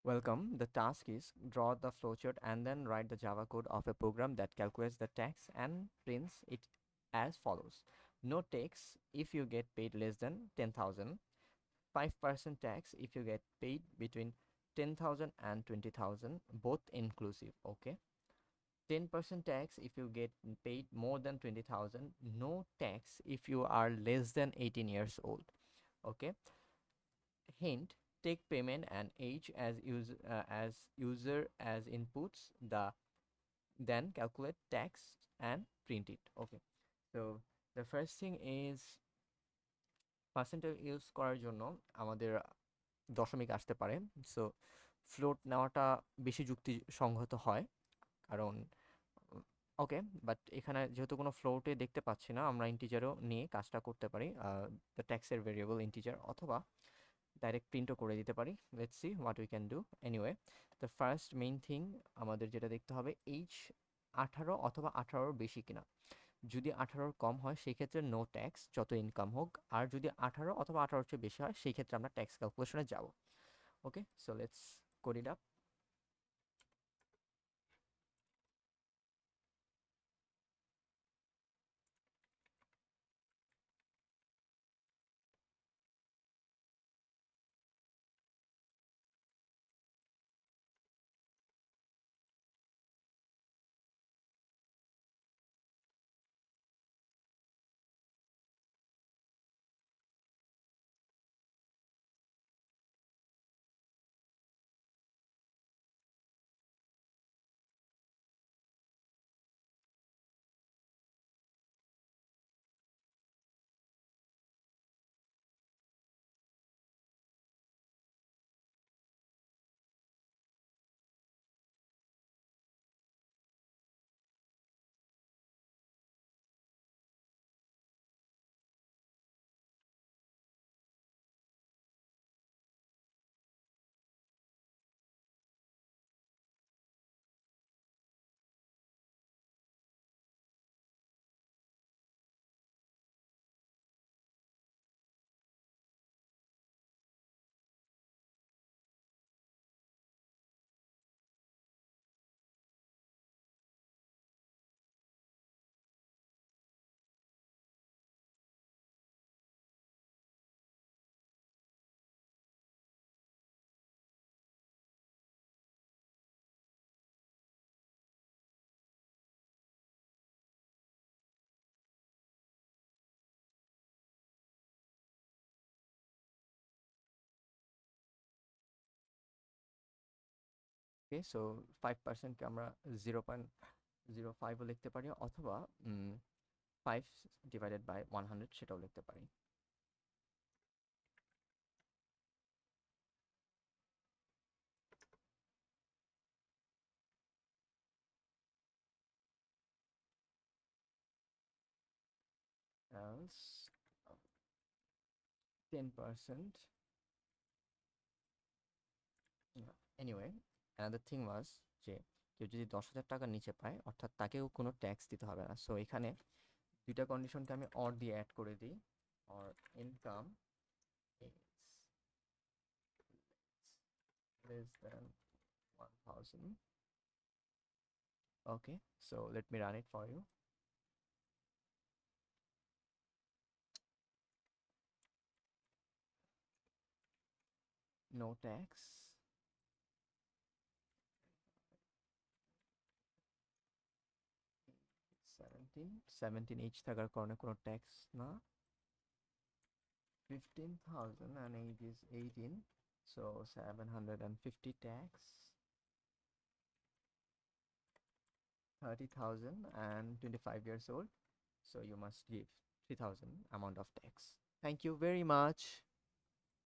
Welcome. The task is draw the flowchart and then write the Java code of a program that calculates the tax and prints it as follows. No tax if you get paid less than 10,000, 5% tax if you get paid between 10,000 and 20,000, both inclusive, okay? 10% tax if you get paid more than 20,000, no tax if you are less than 18 years old, okay? Hint, take payment and age as user as inputs, then calculate tax and print it, okay? So the first thing is percentage use করার জন্য আমাদের দশমিক আসতে পারে। So float নেওয়াটা বেশি যুক্তিসঙ্গত হয়, কারণ ওকে, বাট এখানে যেহেতু কোনো ফ্লোটে দেখতে পাচ্ছি না, আমরা ইন্টিজারও নিয়ে কাজটা করতে পারি, দ্য ট্যাক্সের ভেরিয়েবল ইন্টিজার, অথবা ডাইরেক্ট প্রিন্টও করে দিতে পারি। Let's see what we can do. Anyway, the first main thing আমাদের যেটা দেখতে হবে, এইজ 18 অথবা 18-র বেশি কিনা। যদি 18-র কম হয় সেই ক্ষেত্রে নো ট্যাক্স, যত ইনকাম হোক। আর যদি 18 অথবা 18-র চেয়ে বেশি হয় সেই ক্ষেত্রে আমরা ট্যাক্স ক্যালকুলেশনে যাব। Okay, so let's code it up. Okay, so 5%কে আমরা 0.05ও লিখতে পারি, অথবা 5/100 সেটাও লিখতে পারি। else 10%, এনিওয়ে, অ্যানাদার থিং ওয়াজ যে কেউ যদি 10,000 টাকার নিচে পায়, অর্থাৎ তাকেও কোনো ট্যাক্স দিতে হবে না। সো এখানে দুইটা কন্ডিশনকে আমি অর দিয়ে অ্যাড করে দিই। Or income is less than 1,000. Okay, so let me run it for you. No tax. 17 each থাকার কারণে কোনো ট্যাক্স না। 15,000 and age is 18, so 750 tax. 30,000 and 25 years old, so you must give 3,000 amount of tax. Thank you very much.